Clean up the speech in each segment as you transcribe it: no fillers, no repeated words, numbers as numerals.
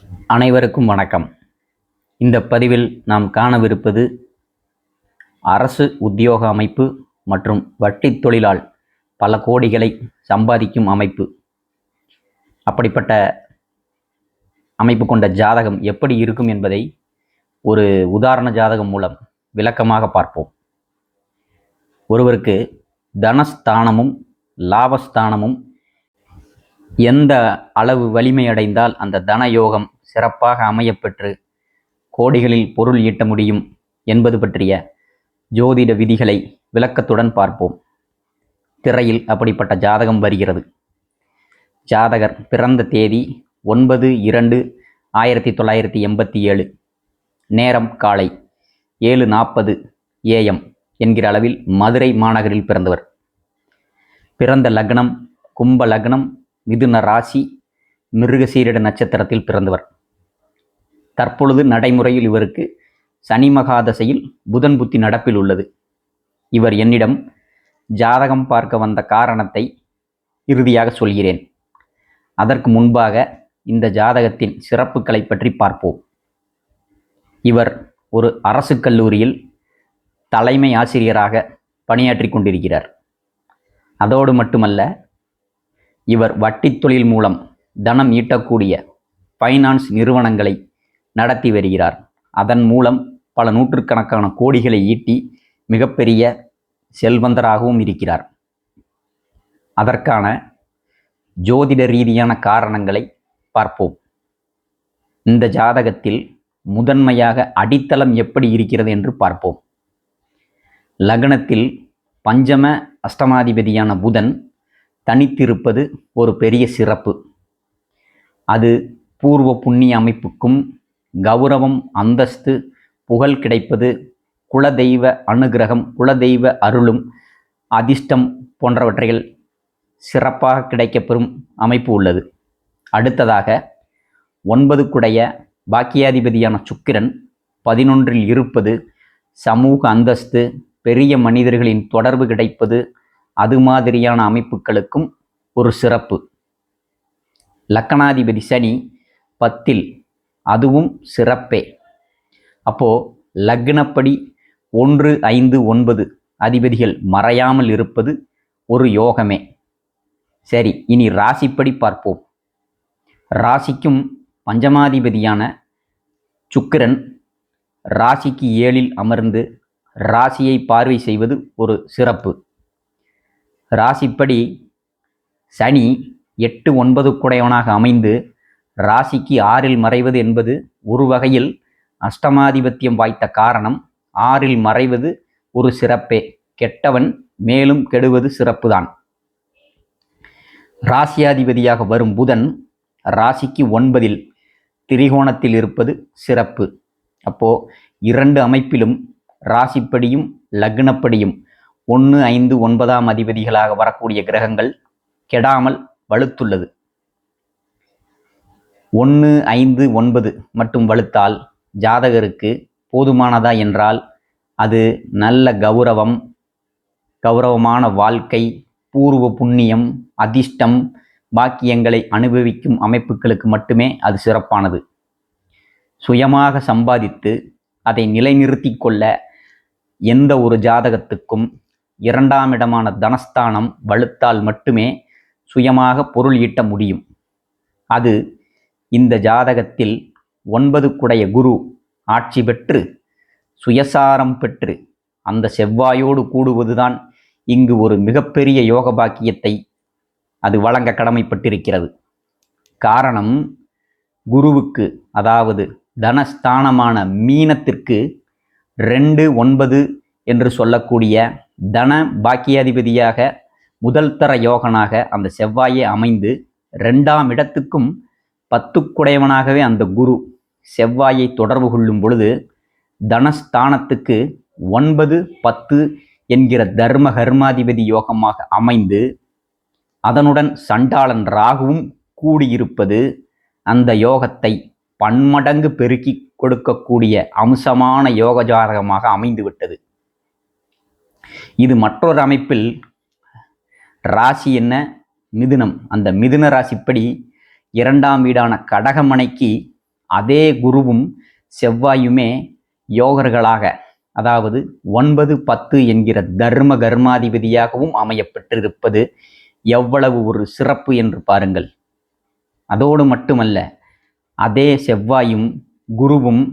அனைவருக்கும் வணக்கம். இந்த பதிவில் நாம் காணவிருப்பது அரசு உத்தியோக அமைப்பு மற்றும் வட்டி தொழிலால் பல கோடிகளை சம்பாதிக்கும் அமைப்பு. அப்படிப்பட்ட அமைப்பு கொண்ட ஜாதகம் எப்படி இருக்கும் என்பதை ஒரு உதாரண ஜாதகம் மூலம் விளக்கமாக பார்ப்போம். ஒருவருக்கு தனஸ்தானமும் லாபஸ்தானமும் எந்த அளவு வலிமையடைந்தால் அந்த தன யோகம் சிறப்பாக அமையப்பெற்று கோடிகளில் பொருள் ஈட்ட முடியும் என்பது பற்றிய ஜோதிட விதிகளை விளக்கத்துடன் பார்ப்போம். திரையில் அப்படிப்பட்ட ஜாதகம் வருகிறது. ஜாதகர் பிறந்த தேதி 9/2/1987, நேரம் காலை 7:40 AM என்கிற அளவில் மதுரை மாநகரில் பிறந்தவர். பிறந்த லக்னம் கும்ப லக்னம், மிதுன ராசி, மிருகசீரிட நட்சத்திரத்தில் பிறந்தவர். தற்பொழுது நடைமுறையில் இவருக்கு சனி மகாதசையில் புதன் புத்தி நடப்பில் உள்ளது. இவர் என்னிடம் ஜாதகம் பார்க்க வந்த காரணத்தை இறுதியாக சொல்கிறேன். அதற்கு முன்பாக இந்த ஜாதகத்தின் சிறப்புகளை பற்றி பார்ப்போம். இவர் ஒரு அரசு கல்லூரியில் தலைமை ஆசிரியராக பணியாற்றி கொண்டிருக்கிறார். அதோடு மட்டுமல்ல, இவர் வட்டி தொழில் மூலம் தனம் ஈட்டக்கூடிய ஃபைனான்ஸ் நிறுவனங்களை நடத்தி வருகிறார். அதன் மூலம் பல நூற்றுக்கணக்கான கோடிகளை ஈட்டி மிகப்பெரிய செல்வந்தராகவும் இருக்கிறார். அதற்கான ஜோதிட ரீதியான காரணங்களை பார்ப்போம். இந்த ஜாதகத்தில் முதன்மையாக அடித்தளம் எப்படி இருக்கிறது என்று பார்ப்போம். லக்னத்தில் பஞ்சம அஷ்டமாதிபதியான புதன் தனித்திருப்பது ஒரு பெரிய சிறப்பு. அது பூர்வ புண்ணிய அமைப்புக்கும் கௌரவம், அந்தஸ்து, புகழ் கிடைப்பது, குலதெய்வ அனுகிரகம், குலதெய்வ அருளும், அதிர்ஷ்டம் போன்றவற்றைகள் சிறப்பாக கிடைக்கப்பெறும் அமைப்பு உள்ளது. அடுத்ததாக 9 குடைய பாக்கியாதிபதியான சுக்கிரன் 11இல் இருப்பது சமூக அந்தஸ்து, பெரிய மனிதர்களின் தொடர்பு கிடைப்பது, அது மாதிரியான அமைப்புகளுக்கும் ஒரு சிறப்பு. லக்கணாதிபதி சனி 10இல், அதுவும் சிறப்பே. அப்போ லக்னப்படி 1, 5, 9 அதிபதிகள் மறையாமல் இருப்பது ஒரு யோகமே. சரி, இனி ராசிப்படி பார்ப்போம். ராசிக்கும் பஞ்சமாதிபதியான சுக்கிரன் ராசிக்கு 7இல் அமர்ந்து ராசியை பார்வை செய்வது ஒரு சிறப்பு. ராசிப்படி சனி 8, 9 குடையவனாக அமைந்து ராசிக்கு 6இல் மறைவது என்பது ஒரு வகையில் அஷ்டமாதிபத்தியம் வாய்த்த காரணம். 6இல் மறைவது ஒரு சிறப்பே. கெட்டவன் மேலும் கெடுவது சிறப்புதான். ராசியாதிபதியாக வரும் புதன் ராசிக்கு 9இல் திரிகோணத்தில் இருப்பது சிறப்பு. அப்போ 2 அமைப்பிலும் ராசிப்படியும் லக்னப்படியும் 1, 5, 9ஆம் அதிபதிகளாக வரக்கூடிய கிரகங்கள் கெடாமல் வலுத்துள்ளது. 1, 5, 9 மட்டும் வலுத்தால் ஜாதகருக்கு போதுமானதா என்றால் அது நல்ல கௌரவமான வாழ்க்கை, பூர்வ புண்ணியம், அதிர்ஷ்டம், பாக்கியங்களை அனுபவிக்கும் அமைப்புகளுக்கு மட்டுமே அது சிறப்பானது. சுயமாக சம்பாதித்து அதை நிலைநிறுத்தி கொள்ள எந்த ஒரு ஜாதகத்துக்கும் 2ஆம் இடமான தனஸ்தானம் வலுத்தால் மட்டுமே சுயமாக பொருள் ஈட்ட முடியும். அது இந்த ஜாதகத்தில் 9 குடைய குரு ஆட்சி பெற்று சுயசாரம் பெற்று அந்த செவ்வாயோடு கூடுவதுதான் இங்கு ஒரு மிகப்பெரிய யோக பாக்கியத்தை அது வழங்க கடமைப்பட்டிருக்கிறது. காரணம், குருவுக்கு, அதாவது தனஸ்தானமான மீனத்திற்கு 2, 9 என்று சொல்லக்கூடிய தன பாக்கியாதிபதியாக முதல் தர யோகனாக அந்த செவ்வாயை அமைந்து 2ஆம் இடத்துக்கும் 10 குடையவனாகவே அந்த குரு செவ்வாயை தொடர்பு கொள்ளும் பொழுது தனஸ்தானத்துக்கு 9, 10 என்கிற தர்ம கர்மாதிபதி யோகமாக அமைந்து அதனுடன் சண்டாளன் ராகுவும் கூடியிருப்பது அந்த யோகத்தை பன்மடங்கு பெருக்கி கொடுக்கக்கூடிய அம்சமான யோக ஜாதகமாக அமைந்துவிட்டது. இது மற்றொரு அமைப்பில் ராசி என்ன? மிதுனம். அந்த மிதுன ராசிப்படி 2ஆம் வீடான கடகமனைக்கு அதே குருவும் செவ்வாயுமே யோகர்களாக, அதாவது 9, 10 என்கிற தர்ம கர்மாதிபதியாகவும் அமையப்பட்டிருப்பது எவ்வளவு ஒரு சிறப்பு என்று பாருங்கள். அதோடு மட்டுமல்ல, அதே செவ்வாயும் குருவும்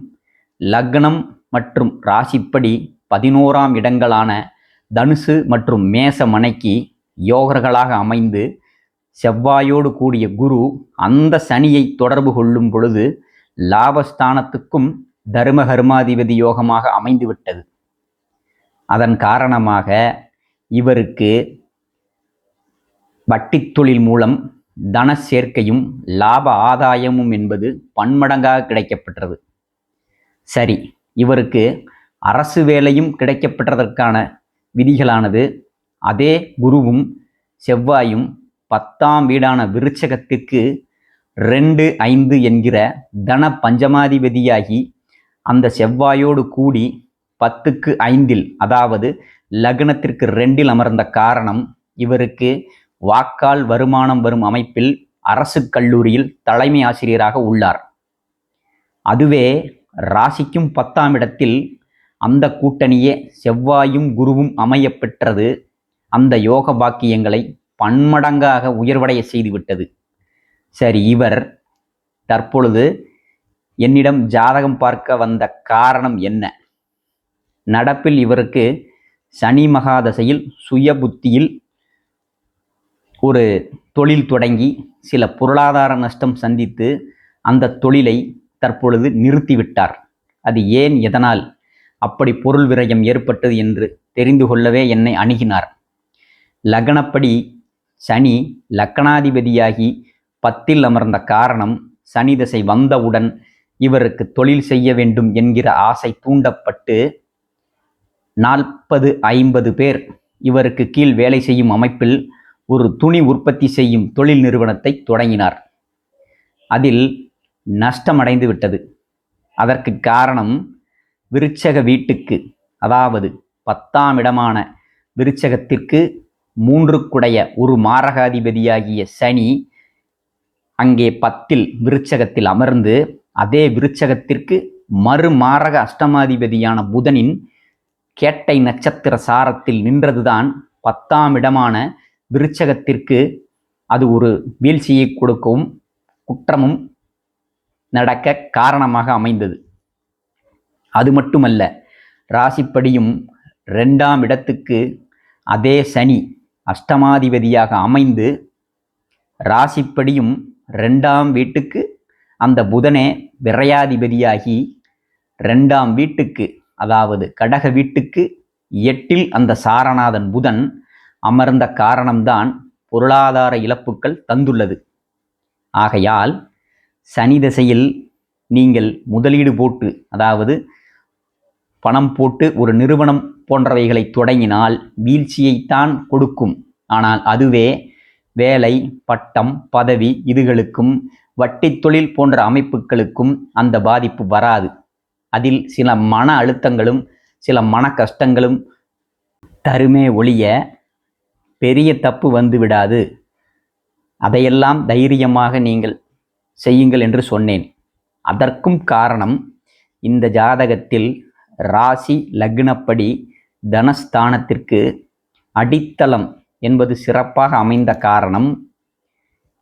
லக்னம் மற்றும் ராசிப்படி 11ஆம் இடங்களான தனுசு மற்றும் மேச மனைக்கு யோகர்களாக அமைந்து, செவ்வாயோடு கூடிய குரு அந்த சனியை தொடர்பு கொள்ளும் பொழுது லாபஸ்தானத்துக்கும் தர்ம கர்மாதிபதி யோகமாக அமைந்துவிட்டது. அதன் காரணமாக இவருக்கு வட்டி தொழில் மூலம் தன சேர்க்கையும் லாப ஆதாயமும் என்பது பன்மடங்காக கிடைக்கப்பெற்றது. சரி, இவருக்கு அரசு வேலையும் கிடைக்கப்பெற்றதற்கான விதிகளானது அதே குருவும் செவ்வாயும் 10ஆம் வீடான விருச்சகத்திற்கு 2, 5 என்கிற தன பஞ்சமாதிபதியாகி அந்த செவ்வாயோடு கூடி 10க்கு 5, அதாவது லக்னத்திற்கு 2 அமர்ந்த காரணம் இவருக்கு வாக்கால் வருமானம் வரும் அமைப்பில் அரசு கல்லூரியில் தலைமை ஆசிரியராக உள்ளார். அதுவே ராசிக்கும் 10ஆம் இடத்தில் அந்த கூட்டணியே செவ்வாயும் குருவும் அமைய பெற்றது அந்த யோக பாக்கியங்களை பன்மடங்காக உயர்வடைய செய்துவிட்டது. சரி, இவர் தற்பொழுது என்னிடம் ஜாதகம் பார்க்க வந்த காரணம் என்ன? நடப்பில் இவருக்கு சனி மகாதசையில் சுய புத்தியில் ஒரு தொழில் தொடங்கி சில பொருளாதார நஷ்டம் சந்தித்து அந்த தொழிலை தற்பொழுது நிறுத்திவிட்டார். அது ஏன், எதனால் அப்படி பொருள் விரயம் ஏற்பட்டது என்று தெரிந்து கொள்ளவே என்னை அணுகினார். லக்னப்படி சனி லக்னாதிபதியாகி 10ல் அமர்ந்த காரணம், சனி தசை வந்தவுடன் இவருக்கு தொழில் செய்ய வேண்டும் என்கிற ஆசை தூண்டப்பட்டு 40, 50 பேர் இவருக்கு கீழ் வேலை செய்யும் அமைப்பில் ஒரு துணி உற்பத்தி செய்யும் தொழில் நிறுவனத்தை தொடங்கினார். அதில் நஷ்டமடைந்து விட்டது. அதற்கு காரணம் விருச்சக வீட்டுக்கு, அதாவது 10ஆம் இடமான விருச்சகத்திற்கு 3க்குடைய ஒரு மாரகாதிபதியாகிய சனி அங்கே 10ல் விருச்சகத்தில் அமர்ந்து அதே விருச்சகத்திற்கு மறுமாரக அஷ்டமாதிபதியான புதனின் கேட்டை நட்சத்திர சாரத்தில் நின்றதுதான் 10ஆம் இடமான விருச்சகத்திற்கு அது ஒரு வீழ்ச்சியை கொடுக்கவும் குற்றமும் நடக்க காரணமாக அமைந்தது. அது மட்டுமல்ல, ராசிப்படியும் 2ஆம் இடத்துக்கு அதே சனி அஷ்டமாதிபதியாக அமைந்து ராசிப்படியும் 2ஆம் வீட்டுக்கு அந்த புதனே விரையாதிபதியாகி 2ஆம் வீட்டுக்கு, அதாவது கடக வீட்டுக்கு 8ல் அந்த சாரநாதன் புதன் அமர்ந்த காரணம்தான் பொருளாதார இழப்புகள் தந்துள்ளது. ஆகையால் சனி திசையில் நீங்கள் முதலீடு போட்டு, அதாவது பணம் போட்டு ஒரு நிறுவனம் போன்றவைகளை தொடங்கினால் வீழ்ச்சியைத்தான் கொடுக்கும். ஆனால் அதுவே வேலை, பட்டம், பதவி இதுகளுக்கும் வட்டி தொழில் போன்ற அமைப்புகளுக்கும் அந்த பாதிப்பு வராது. அதில் சில மன அழுத்தங்களும் சில மன கஷ்டங்களும் தருமே ஒழிய பெரிய தப்பு வந்து விடாது. அதையெல்லாம் தைரியமாக நீங்கள் செய்யுங்கள் என்று சொன்னேன். அதற்கும் காரணம், இந்த ஜாதகத்தில் ராசி லக்னப்படி தனஸ்தானத்திற்கு அடித்தளம் என்பது சிறப்பாக அமைந்த காரணம்,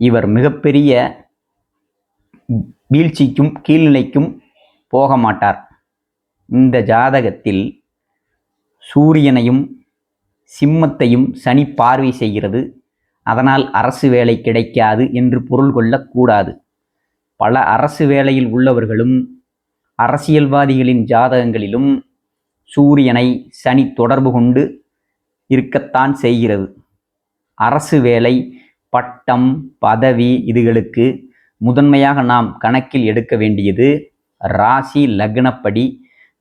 இவர் மிகப்பெரிய வீழ்ச்சிக்கும் கீழ்நிலைக்கும் போக மாட்டார். இந்த ஜாதகத்தில் சூரியனையும் சிம்மத்தையும் சனி பார்வை செய்கிறது. அதனால் அரசு வேலை கிடைக்காது என்று பொருள் கொள்ளக்கூடாது. பல அரசு வேலையில் உள்ளவர்களும் அரசியல்வாதிகளின் ஜாதகங்களிலும் சூரியனை சனி தொடர்பு கொண்டு இருக்கத்தான் செய்கிறது. அரசு வேலை, பட்டம், பதவி இதுகளுக்கு முதன்மையாக நாம் கணக்கில் எடுக்க வேண்டியது ராசி லக்னப்படி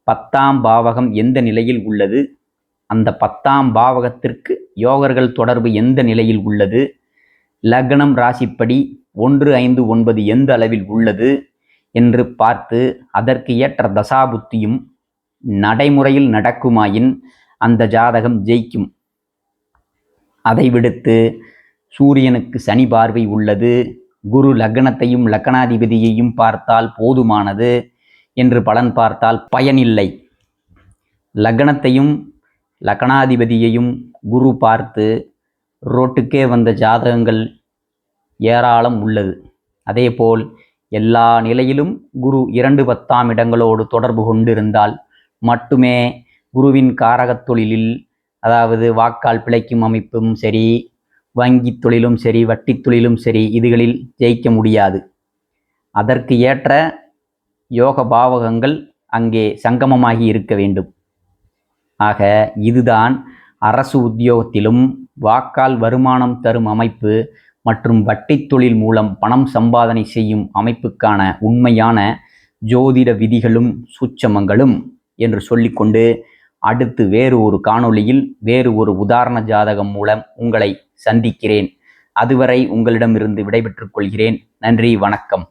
10ஆம் பாவகம் எந்த நிலையில் உள்ளது, அந்த 10ஆம் பாவகத்திற்கு யோகர்கள் தொடர்பு எந்த நிலையில் உள்ளது, லக்னம் ராசிப்படி 1, 5, 9 எந்த அளவில் உள்ளது என்று பார்த்து அதற்கு ஏற்ற தசாபுத்தியும் நடைமுறையில் நடக்குமாயின் அந்த ஜாதகம் ஜெயிக்கும். அதை விடுத்து சூரியனுக்கு சனி பார்வை உள்ளது, குரு லக்னத்தையும் லக்னாதிபதியையும் பார்த்தால் போதுமானது என்று பலன் பார்த்தால் பயனில்லை. லக்னத்தையும் லக்னாதிபதியையும் குரு பார்த்து ரோட்டுக்கே வந்த ஜாதகங்கள் ஏராளம் உள்ளது. அதேபோல் எல்லா நிலையிலும் குரு 2 10ஆம் இடங்களோடு தொடர்பு கொண்டிருந்தால் மட்டுமே குருவின் காரகத் தொழிலில், அதாவது வாக்கால் பிழைக்கும் அமைப்பும் சரி, வங்கி தொழிலும் சரி, வட்டி தொழிலும் சரி, இதுகளில் ஜெயிக்க முடியாது. அதற்கு ஏற்ற யோக பாவகங்கள் அங்கே சங்கமமாகி இருக்க வேண்டும். ஆக இதுதான் அரசு உத்தியோகத்திலும் வாக்கால் வருமானம் தரும் அமைப்பு மற்றும் வட்டி தொழில் மூலம் பணம் சம்பாதனை செய்யும் அமைப்புக்கான உண்மையான ஜோதிட விதிகளும் சூட்சமங்களும் என்று சொல்லிக்கொண்டு, அடுத்து வேறு ஒரு காணொளியில் வேறு ஒரு உதாரண ஜாதகம் மூலம் உங்களை சந்திக்கிறேன். அதுவரை உங்களிடமிருந்து விடைபெற்றுக் கொள்கிறேன். நன்றி, வணக்கம்.